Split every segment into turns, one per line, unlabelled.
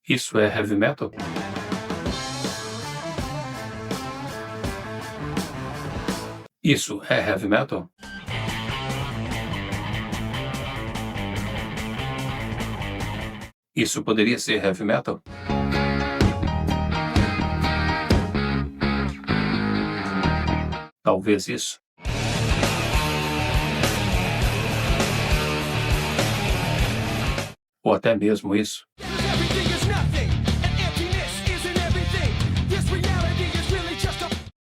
Isso é heavy metal? Isso é heavy metal? Isso poderia ser heavy metal? Talvez isso. Ou até mesmo isso.
Everything is nothing, and emptiness isn't everything. This reality is really just a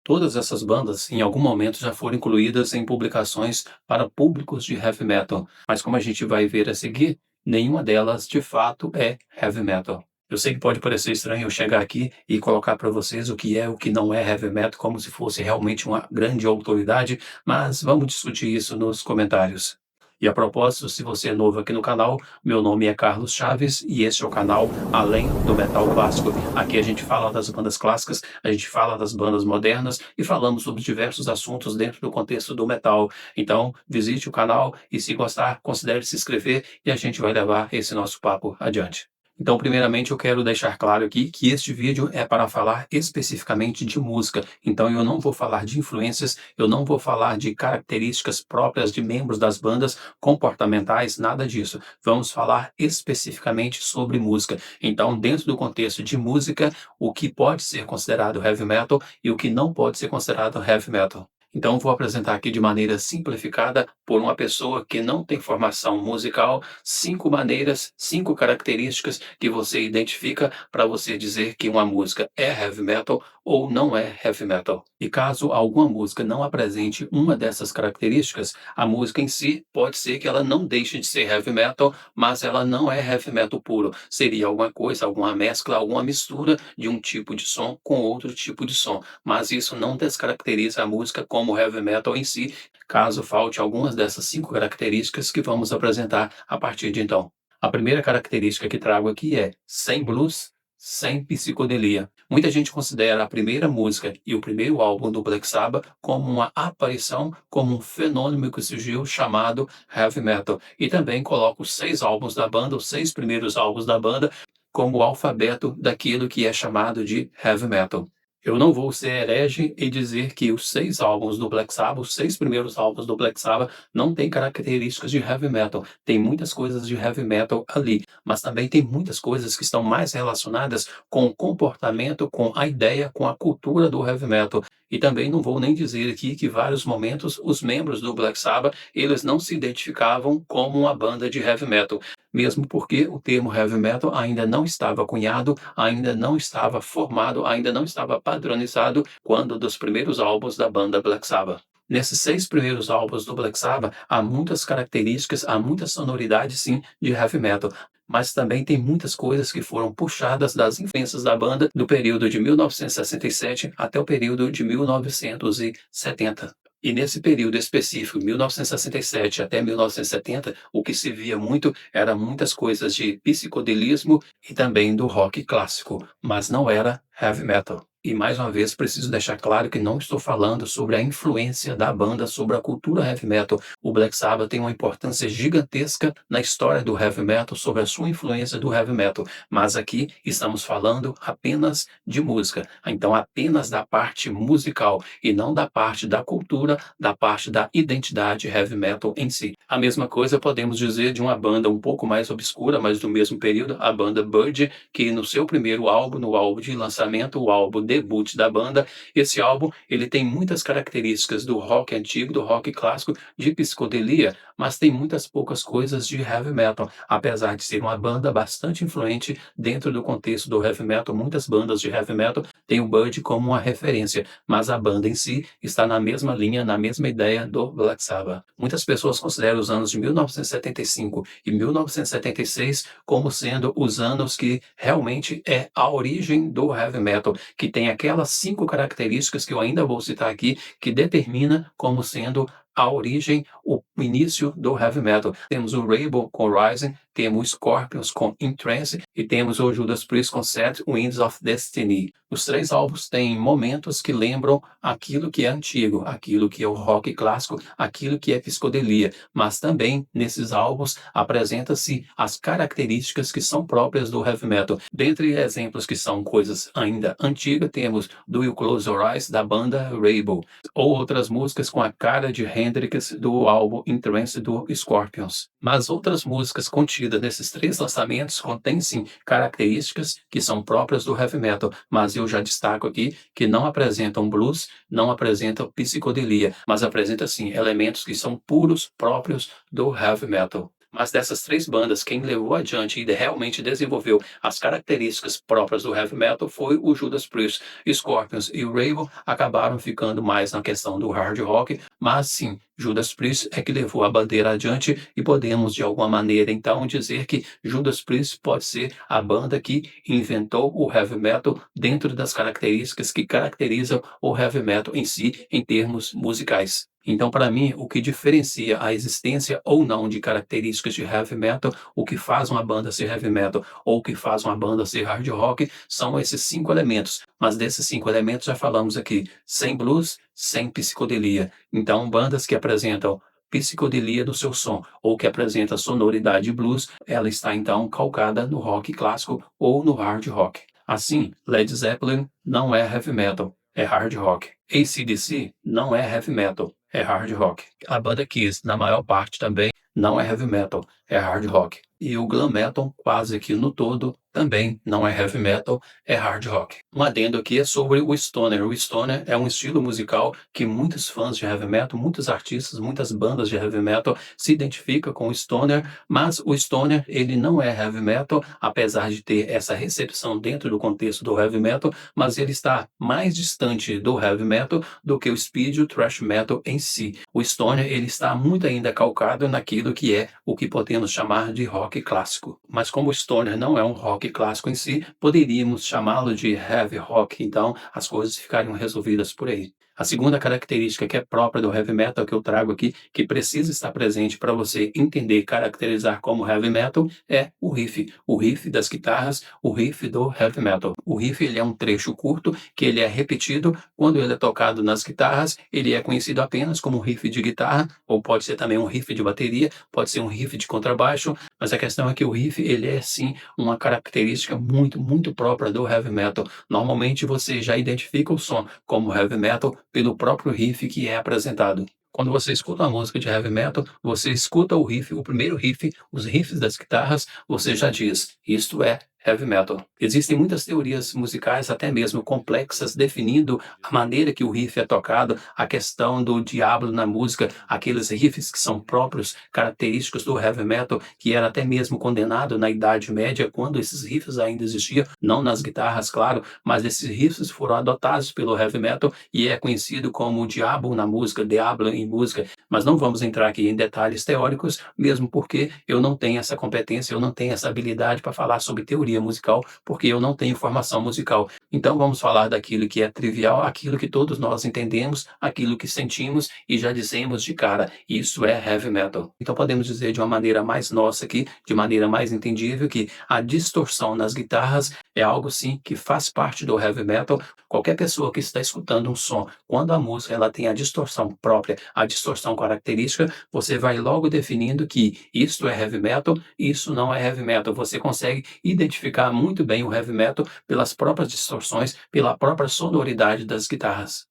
Todas essas bandas, em algum momento, já foram incluídas em publicações para públicos de heavy metal, mas como a gente vai ver a seguir, nenhuma delas de fato é heavy metal. Eu sei que pode parecer estranho eu chegar aqui e colocar para vocês o que é e o que não é heavy metal, como se fosse realmente uma grande autoridade, mas vamos discutir isso nos comentários. E a propósito, se você é novo aqui no canal, meu nome é Carlos Chaves e este é o canal Além do Metal Clássico. Aqui a gente fala das bandas clássicas, a gente fala das bandas modernas e falamos sobre diversos assuntos dentro do contexto do metal. Então, visite o canal e, se gostar, considere se inscrever e a gente vai levar esse nosso papo adiante. Então, primeiramente, eu quero deixar claro aqui que este vídeo é para falar especificamente de música. Então, eu não vou falar de influências, eu não vou falar de características próprias de membros das bandas, comportamentais, nada disso. Vamos falar especificamente sobre música. Então, dentro do contexto de música, o que pode ser considerado heavy metal e o que não pode ser considerado heavy metal. Então, vou apresentar aqui de maneira simplificada, por uma pessoa que não tem formação musical, 5 maneiras, 5 características que você identifica para você dizer que uma música é heavy metal ou não é heavy metal. E caso alguma música não apresente uma dessas características, a música em si pode ser que ela não deixe de ser heavy metal, mas ela não é heavy metal puro. Seria alguma coisa, alguma mescla, alguma mistura de um tipo de som com outro tipo de som. Mas isso não descaracteriza a música como heavy metal em si, caso falte algumas dessas 5 características que vamos apresentar a partir de então. A primeira característica que trago aqui é sem blues, sem psicodelia. Muita gente considera a primeira música e o primeiro álbum do Black Sabbath como uma aparição, como um fenômeno que surgiu chamado heavy metal. E também coloca os 6 álbuns da banda, os 6 primeiros álbuns da banda, como o alfabeto daquilo que é chamado de heavy metal. Eu não vou ser herege e dizer que os 6 álbuns do Black Sabbath, os 6 primeiros álbuns do Black Sabbath, não têm características de heavy metal. Tem muitas coisas de heavy metal ali, mas também tem muitas coisas que estão mais relacionadas com o comportamento, com a ideia, com a cultura do heavy metal. E também não vou nem dizer aqui que, em vários momentos, os membros do Black Sabbath, eles não se identificavam como uma banda de heavy metal, mesmo porque o termo heavy metal ainda não estava cunhado, ainda não estava formado, ainda não estava padronizado quando dos primeiros álbuns da banda Black Sabbath. Nesses 6 primeiros álbuns do Black Sabbath, há muitas características, há muita sonoridade, sim, de heavy metal, mas também tem muitas coisas que foram puxadas das influências da banda do período de 1967 até o período de 1970. E nesse período específico, 1967 até 1970, o que se via muito era muitas coisas de psicodelismo e também do rock clássico, mas não era heavy metal. E mais uma vez preciso deixar claro que não estou falando sobre a influência da banda sobre a cultura heavy metal. O Black Sabbath tem uma importância gigantesca na história do heavy metal, sobre a sua influência do heavy metal, mas aqui estamos falando apenas de música, então apenas da parte musical e não da parte da cultura, da parte da identidade heavy metal em si. A mesma coisa podemos dizer de uma banda um pouco mais obscura, mas do mesmo período, a banda Bird, que no seu primeiro álbum, no álbum de lançamento, o álbum debut da banda, esse álbum ele tem muitas características do rock antigo, do rock clássico, de psicodelia, mas tem muitas poucas coisas de heavy metal, apesar de ser uma banda bastante influente dentro do contexto do heavy metal. Muitas bandas de heavy metal têm o Bird como uma referência, mas a banda em si está na mesma linha, na mesma ideia do Black Sabbath. Muitas pessoas consideram os anos de 1975 e 1976 como sendo os anos que realmente é a origem do heavy metal, que tem aquelas 5 características que eu ainda vou citar aqui, que determina como sendo a origem, o início do heavy metal. Temos o Rainbow com Rising, temos Scorpions com In Trance e temos o Judas Priest com Set Winds of Destiny. Os três álbuns têm momentos que lembram aquilo que é antigo, aquilo que é o rock clássico, aquilo que é psicodelia, mas também nesses álbuns apresenta-se as características que são próprias do heavy metal. Dentre exemplos que são coisas ainda antigas, temos Do You Close Your Eyes, da banda Rainbow, ou outras músicas com a cara de Hendrix do álbum In Trance do Scorpions. Mas outras músicas contidas nesses três lançamentos contêm sim características que são próprias do heavy metal, mas eu já destaco aqui que não apresentam blues, não apresentam psicodelia, mas apresentam sim elementos que são puros próprios do heavy metal. Mas dessas três bandas, quem levou adiante e realmente desenvolveu as características próprias do heavy metal foi o Judas Priest. Scorpions e o Rainbow acabaram ficando mais na questão do hard rock, mas sim, Judas Priest é que levou a bandeira adiante e podemos de alguma maneira então dizer que Judas Priest pode ser a banda que inventou o heavy metal dentro das características que caracterizam o heavy metal em si em termos musicais. Então, para mim, o que diferencia a existência ou não de características de heavy metal, o que faz uma banda ser heavy metal ou o que faz uma banda ser hard rock, são esses 5 elementos. Mas desses 5 elementos já falamos aqui, sem blues, sem psicodelia. Então, bandas que apresentam psicodelia do seu som ou que apresenta sonoridade blues, ela está então calcada no rock clássico ou no hard rock. Assim, Led Zeppelin não é heavy metal, é hard rock. AC/DC não é heavy metal, é hard rock. A banda Kiss, na maior parte também, não é heavy metal, é hard rock. E o glam metal, quase que no todo, também não é heavy metal, é hard rock. Um adendo aqui é sobre o stoner. O stoner é um estilo musical que muitos fãs de heavy metal, muitos artistas, muitas bandas de heavy metal se identificam com o stoner, mas o stoner ele não é heavy metal, apesar de ter essa recepção dentro do contexto do heavy metal, mas ele está mais distante do heavy metal do que o speed e o thrash metal em si. O stoner ele está muito ainda calcado naquilo que é o que podemos chamar de rock clássico. Mas como o stoner não é um rock clássico em si, poderíamos chamá-lo de heavy rock, então as coisas ficariam resolvidas por aí. A segunda característica que é própria do heavy metal que eu trago aqui, que precisa estar presente para você entender e caracterizar como heavy metal, é o riff das guitarras, o riff do heavy metal. O riff ele é um trecho curto que ele é repetido, quando ele é tocado nas guitarras, ele é conhecido apenas como riff de guitarra, ou pode ser também um riff de bateria, pode ser um riff de contrabaixo, mas a questão é que o riff ele é sim uma característica muito própria do heavy metal. Normalmente você já identifica o som como heavy metal pelo próprio riff que é apresentado. Quando você escuta uma música de heavy metal, você escuta o riff, o primeiro riff, os riffs das guitarras, você já diz, isto é heavy metal. Existem muitas teorias musicais, até mesmo complexas, definindo a maneira que o riff é tocado, a questão do diabo na música, aqueles riffs que são próprios, característicos do heavy metal, que era até mesmo condenado na Idade Média, quando esses riffs ainda existiam, não nas guitarras, claro, mas esses riffs foram adotados pelo heavy metal e é conhecido como o diabo na música, diablo em música, mas não vamos entrar aqui em detalhes teóricos, mesmo porque eu não tenho essa competência, eu não tenho essa habilidade para falar sobre teoria musical, porque eu não tenho formação musical. Então vamos falar daquilo que é trivial, aquilo que todos nós entendemos, aquilo que sentimos e já dizemos de cara, isso é heavy metal. Então podemos dizer de uma maneira mais nossa aqui, de maneira mais entendível, que a distorção nas guitarras é algo sim que faz parte do heavy metal. Qualquer pessoa que está escutando um som, quando a música ela tem a distorção própria, a distorção característica, você vai logo definindo que isto é heavy metal, isso não é heavy metal. Você consegue identificar muito bem o heavy metal pelas próprias distorções, pela própria sonoridade das guitarras.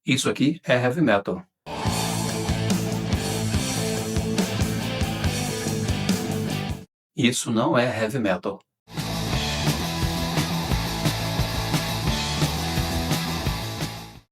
Isso aqui é heavy metal. Isso não é heavy metal.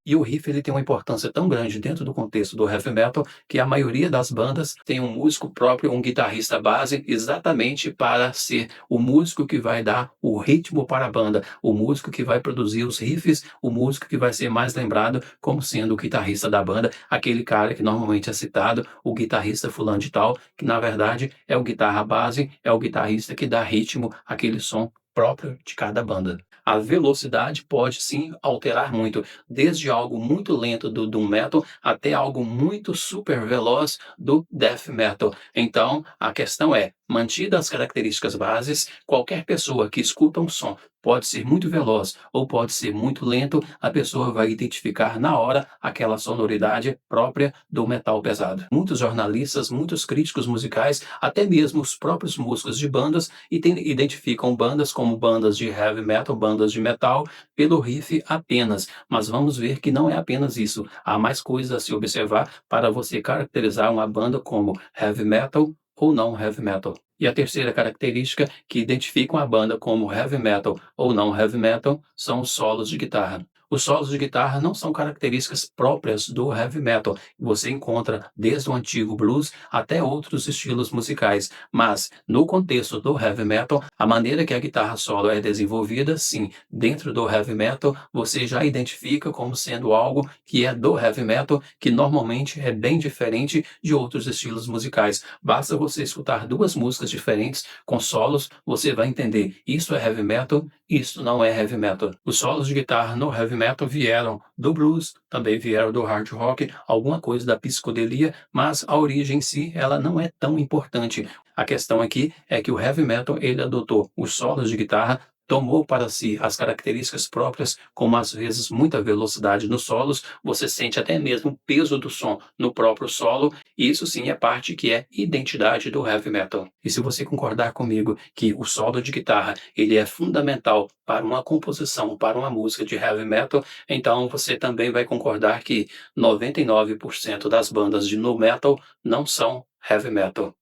E o riff ele tem uma importância tão grande dentro do contexto do heavy metal que a maioria das bandas tem um músico próprio, um guitarrista base, exatamente para ser o músico que vai dar o ritmo para a banda, o músico que vai produzir os riffs, o músico que vai ser mais lembrado como sendo o guitarrista da banda, aquele cara que normalmente é citado, o guitarrista fulano de tal, que na verdade é o guitarra base, é o guitarrista que dá ritmo àquele som próprio de cada banda. A velocidade pode sim alterar muito, desde algo muito lento do doom metal até algo muito super veloz do death metal. Então, a questão é, mantidas as características bases, qualquer pessoa que escuta um som pode ser muito veloz ou pode ser muito lento, a pessoa vai identificar na hora aquela sonoridade própria do metal pesado. Muitos jornalistas, muitos críticos musicais, até mesmo os próprios músicos de bandas identificam bandas como bandas de heavy metal, bandas de metal, pelo riff apenas. Mas vamos ver que não é apenas isso. Há mais coisas a se observar para você caracterizar uma banda como heavy metal ou não heavy metal. E a terceira característica que identifica uma banda como heavy metal ou não heavy metal são os solos de guitarra. Os solos de guitarra não são características próprias do heavy metal. Você encontra desde o antigo blues até outros estilos musicais. Mas, no contexto do heavy metal, a maneira que a guitarra solo é desenvolvida, sim, dentro do heavy metal, você já identifica como sendo algo que é do heavy metal, que normalmente é bem diferente de outros estilos musicais. Basta você escutar duas músicas diferentes com solos, você vai entender isso é heavy metal, isso não é heavy metal. Os solos de guitarra no heavy metal vieram do blues, também vieram do hard rock, alguma coisa da psicodelia, mas a origem em si, ela não é tão importante. A questão aqui é que o heavy metal, ele adotou os solos de guitarra, tomou para si as características próprias, como às vezes muita velocidade nos solos, você sente até mesmo o peso do som no próprio solo, e isso sim é parte que é identidade do heavy metal. E se você concordar comigo que o solo de guitarra, ele é fundamental para uma composição, para uma música de heavy metal, então você também vai concordar que 99% das bandas de nu metal não são heavy metal.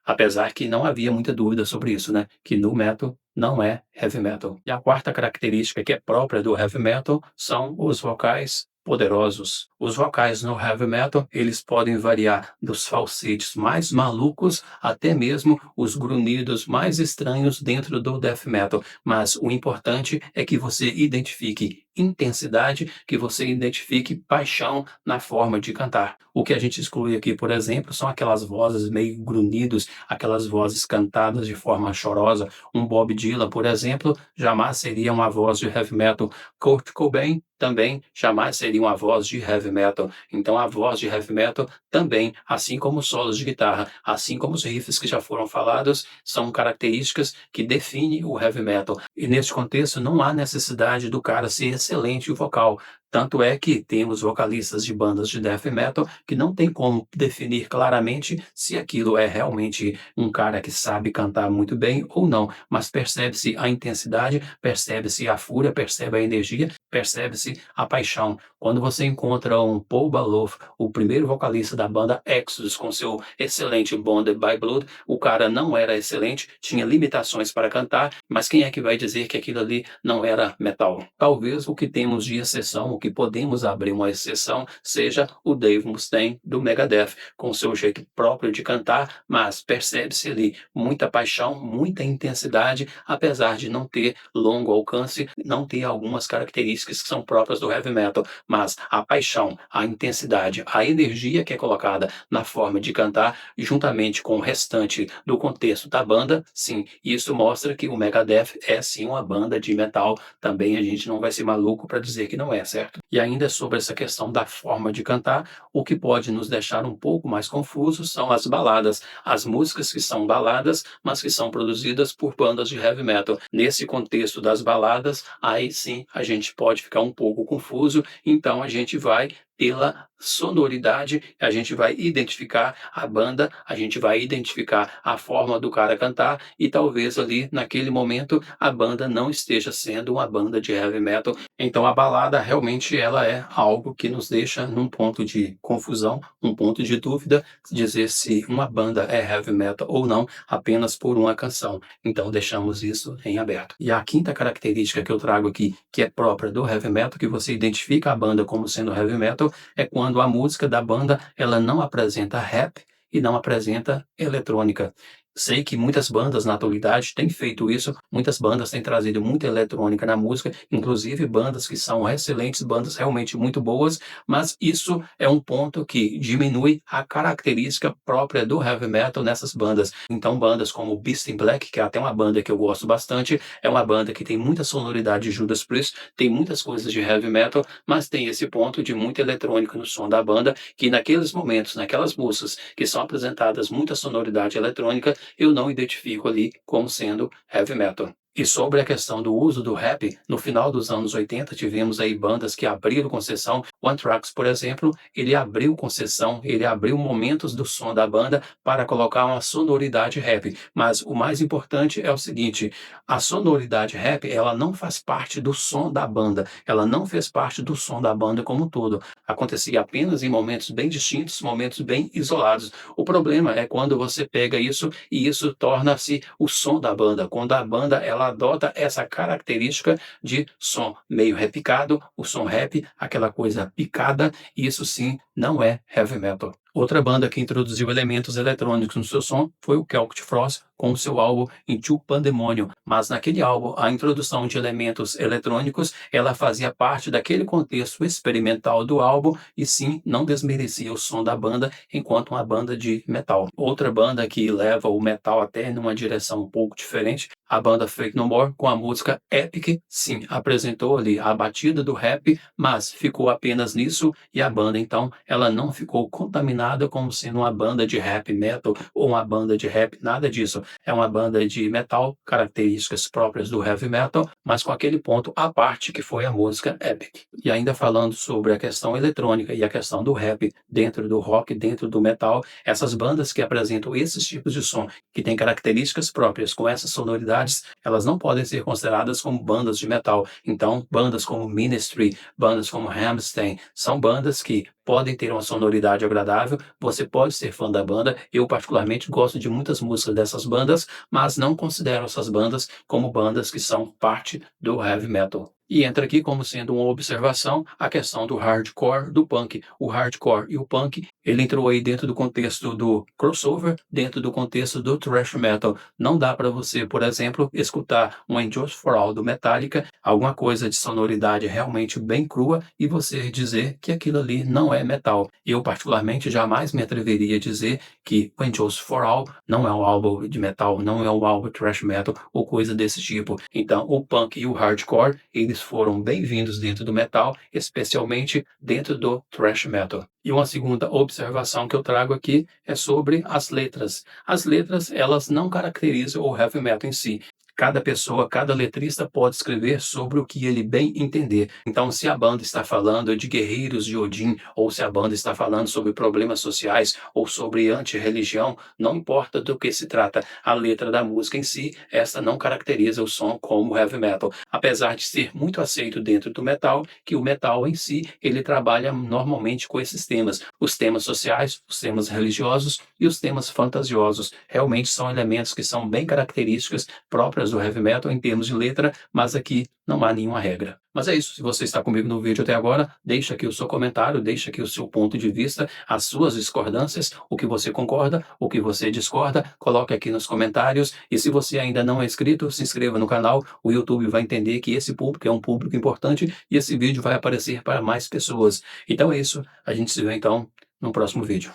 Apesar que não havia muita dúvida sobre isso, né? Que nu metal não é heavy metal. E a quarta característica que é própria do heavy metal são os vocais poderosos. Os vocais no heavy metal, eles podem variar dos falsetes mais malucos até mesmo os grunhidos mais estranhos dentro do death metal. Mas o importante é que você identifique intensidade, que você identifique paixão na forma de cantar. O que a gente exclui aqui, por exemplo, são aquelas vozes meio grunhidos, aquelas vozes cantadas de forma chorosa. Um Bob Dylan, por exemplo, jamais seria uma voz de heavy metal. Kurt Cobain também jamais seria uma voz de heavy metal. Então a voz de heavy metal também, assim como os solos de guitarra, assim como os riffs que já foram falados, são características que definem o heavy metal. E nesse contexto não há necessidade do cara ser excelente vocal. Tanto é que temos vocalistas de bandas de death metal que não tem como definir claramente se aquilo é realmente um cara que sabe cantar muito bem ou não, mas percebe-se a intensidade, percebe-se a fúria, percebe a energia, percebe-se a paixão. Quando você encontra um Paul Baloff, o primeiro vocalista da banda Exodus, com seu excelente Bonded by Blood, o cara não era excelente, tinha limitações para cantar, mas quem é que vai dizer que aquilo ali não era metal? Talvez o que temos de exceção, o que podemos abrir uma exceção, seja o Dave Mustaine do Megadeth, com seu jeito próprio de cantar, mas percebe-se ali muita paixão, muita intensidade, apesar de não ter longo alcance, não ter algumas características que são próprias do heavy metal, mas a paixão, a intensidade, a energia que é colocada na forma de cantar, juntamente com o restante do contexto da banda, sim, isso mostra que o Megadeth é sim uma banda de metal. Também a gente não vai ser maluco para dizer que não é, certo? E ainda sobre essa questão da forma de cantar, o que pode nos deixar um pouco mais confusos são as baladas, as músicas que são baladas, mas que são produzidas por bandas de heavy metal. Nesse contexto das baladas, aí sim a gente pode ficar um pouco confuso, então a gente vai pela sonoridade, a gente vai identificar a banda, a gente vai identificar a forma do cara cantar e talvez ali naquele momento a banda não esteja sendo uma banda de heavy metal. Então a balada realmente ela é algo que nos deixa num ponto de confusão, um ponto de dúvida, dizer se uma banda é heavy metal ou não apenas por uma canção. Então deixamos isso em aberto. E a quinta característica que eu trago aqui, que é própria do heavy metal, que você identifica a banda como sendo heavy metal, é quando a música da banda ela não apresenta rap e não apresenta eletrônica. Sei que muitas bandas na atualidade têm feito isso, muitas bandas têm trazido muita eletrônica na música, inclusive bandas que são excelentes, bandas realmente muito boas, mas isso é um ponto que diminui a característica própria do heavy metal nessas bandas. Então, bandas como Beast in Black, que é até uma banda que eu gosto bastante, é uma banda que tem muita sonoridade de Judas Priest, tem muitas coisas de heavy metal, mas tem esse ponto de muita eletrônica no som da banda, que naqueles momentos, naquelas músicas que são apresentadas muita sonoridade eletrônica, eu não identifico ali como sendo heavy metal. E sobre a questão do uso do rap, no final dos anos 80 tivemos aí bandas que abriram concessão. O Anthrax, por exemplo, ele abriu concessão, ele abriu momentos do som da banda para colocar uma sonoridade rap. Mas o mais importante é o seguinte, a sonoridade rap, ela não faz parte do som da banda, ela não fez parte do som da banda como um todo. Acontecia apenas em momentos bem distintos, momentos bem isolados. O problema é quando você pega isso e isso torna-se o som da banda, quando a banda ela adota essa característica de som meio repicado, o som rap, aquela coisa picada, e isso sim não é heavy metal. Outra banda que introduziu elementos eletrônicos no seu som foi o Celtic Frost com o seu álbum Into Pandemonium, mas naquele álbum a introdução de elementos eletrônicos ela fazia parte daquele contexto experimental do álbum e sim não desmerecia o som da banda enquanto uma banda de metal. Outra banda que leva o metal até numa direção um pouco diferente, a banda Faith No More com a música Epic, sim, apresentou ali a batida do rap, mas ficou apenas nisso e a banda então ela não ficou contaminada como sendo uma banda de rap metal ou uma banda de rap, nada disso. É uma banda de metal, características próprias do heavy metal, mas com aquele ponto à parte que foi a música Epic. E ainda falando sobre a questão eletrônica e a questão do rap dentro do rock, dentro do metal, essas bandas que apresentam esses tipos de som, que têm características próprias com essas sonoridades, elas não podem ser consideradas como bandas de metal. Então, bandas como Ministry, bandas como Rammstein, são bandas que podem ter uma sonoridade agradável, você pode ser fã da banda, eu particularmente gosto de muitas músicas dessas bandas, mas não considero essas bandas como bandas que são parte do heavy metal. E entra aqui como sendo uma observação a questão do hardcore, do punk. O hardcore e o punk, ele entrou aí dentro do contexto do crossover, dentro do contexto do thrash metal. Não dá para você, por exemplo, escutar um Injustice for All do Metallica, alguma coisa de sonoridade realmente bem crua, e você dizer que aquilo ali não é metal. Eu, particularmente, jamais me atreveria a dizer que o Injustice for All não é um álbum de metal, não é um álbum thrash metal ou coisa desse tipo. Então, o punk e o hardcore, eles foram bem-vindos dentro do metal, especialmente dentro do thrash metal. E uma segunda observação que eu trago aqui é sobre as letras. As letras, elas não caracterizam o heavy metal em si. Cada pessoa, cada letrista pode escrever sobre o que ele bem entender. Então, se a banda está falando de guerreiros de Odin, ou se a banda está falando sobre problemas sociais, ou sobre antirreligião, não importa do que se trata, a letra da música em si, essa não caracteriza o som como heavy metal. Apesar de ser muito aceito dentro do metal, que o metal em si, ele trabalha normalmente com esses temas. Os temas sociais, os temas religiosos e os temas fantasiosos. Realmente são elementos que são bem características próprias do heavy metal em termos de letra, mas aqui não há nenhuma regra. Mas é isso, se você está comigo no vídeo até agora, deixa aqui o seu comentário, deixa aqui o seu ponto de vista, as suas discordâncias, o que você concorda, o que você discorda, coloque aqui nos comentários, e se você ainda não é inscrito, se inscreva no canal, o YouTube vai entender que esse público é um público importante e esse vídeo vai aparecer para mais pessoas. Então é isso, a gente se vê então no próximo vídeo.